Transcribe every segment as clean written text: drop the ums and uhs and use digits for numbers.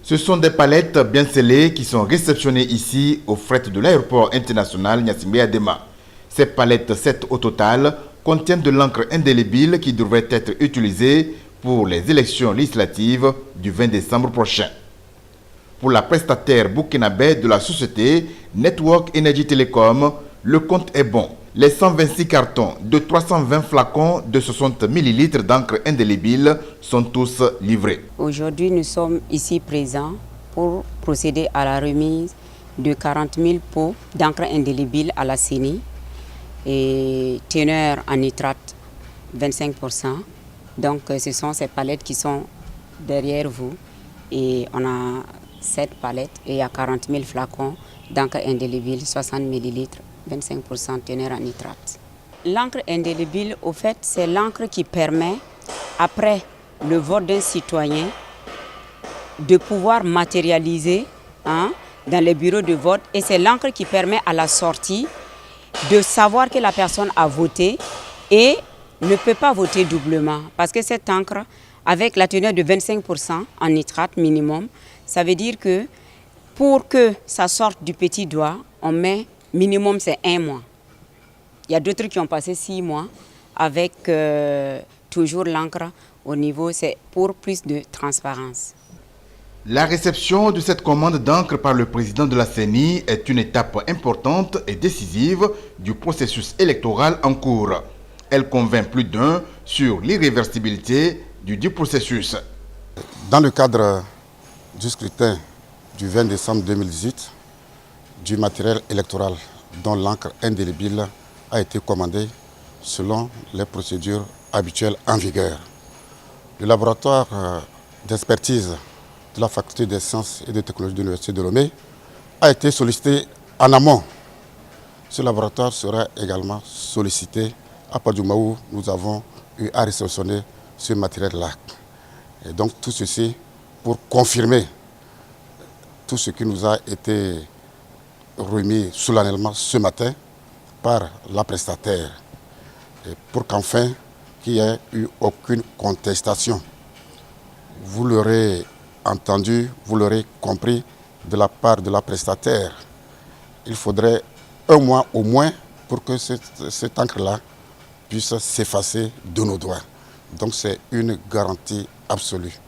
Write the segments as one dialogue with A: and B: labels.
A: Ce sont des palettes bien scellées qui sont réceptionnées ici au fret de l'aéroport international Gnassingbé Adema. Ces palettes, 7 au total, contiennent de l'encre indélébile qui devrait être utilisée pour les élections législatives du 20 décembre prochain. Pour la prestataire burkinabé de la société Network Energy Telecom, le compte est bon. Les 126 cartons de 320 flacons de 60 ml d'encre indélébile sont tous livrés.
B: Aujourd'hui, nous sommes ici présents pour procéder à la remise de 40 000 pots d'encre indélébile à la CENI et teneur en nitrate 25%. Donc ce sont ces palettes qui sont derrière vous et on a 7 palettes et il y a 40 000 flacons d'encre indélébile 60 ml. 25% teneur en nitrate. L'encre indélébile, au fait, c'est l'encre qui permet, après le vote d'un citoyen, de pouvoir matérialiser dans les bureaux de vote. Et c'est l'encre qui permet à la sortie de savoir que la personne a voté et ne peut pas voter doublement. Parce que cette encre, avec la teneur de 25% en nitrate minimum, ça veut dire que pour que ça sorte du petit doigt, on met minimum, c'est 1 mois. Il y a d'autres qui ont passé 6 mois avec toujours l'encre au niveau, c'est pour plus de transparence.
A: La réception de cette commande d'encre par le président de la CENI est une étape importante et décisive du processus électoral en cours. Elle convainc plus d'un sur l'irréversibilité du processus.
C: Dans le cadre du scrutin du 20 décembre 2018, du matériel électoral dont l'encre indélébile a été commandé selon les procédures habituelles en vigueur. Le laboratoire d'expertise de la faculté des sciences et des technologies de l'Université de Lomé a été sollicité en amont. Ce laboratoire sera également sollicité à partir du moment où nous avons eu à réceptionner ce matériel-là. Et donc tout ceci pour confirmer tout ce qui nous a été remis solennellement ce matin par la prestataire et pour qu'enfin qu'il n'y ait eu aucune contestation. Vous l'aurez entendu, vous l'aurez compris de la part de la prestataire. Il faudrait 1 mois au moins pour que cette encre-là puisse s'effacer de nos doigts. Donc c'est une garantie absolue.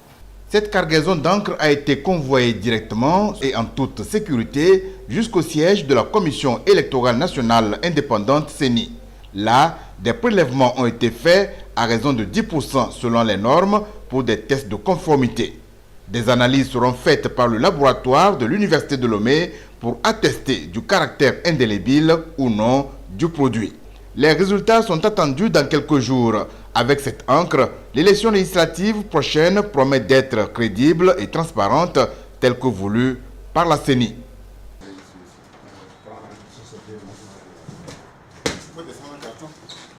A: Cette cargaison d'encre a été convoyée directement et en toute sécurité jusqu'au siège de la Commission électorale nationale indépendante CENI. Là, des prélèvements ont été faits à raison de 10% selon les normes pour des tests de conformité. Des analyses seront faites par le laboratoire de l'Université de Lomé pour attester du caractère indélébile ou non du produit. Les résultats sont attendus dans quelques jours. Avec cette encre, l'élection législative prochaine promet d'être crédible et transparente, telle que voulue par la CENI.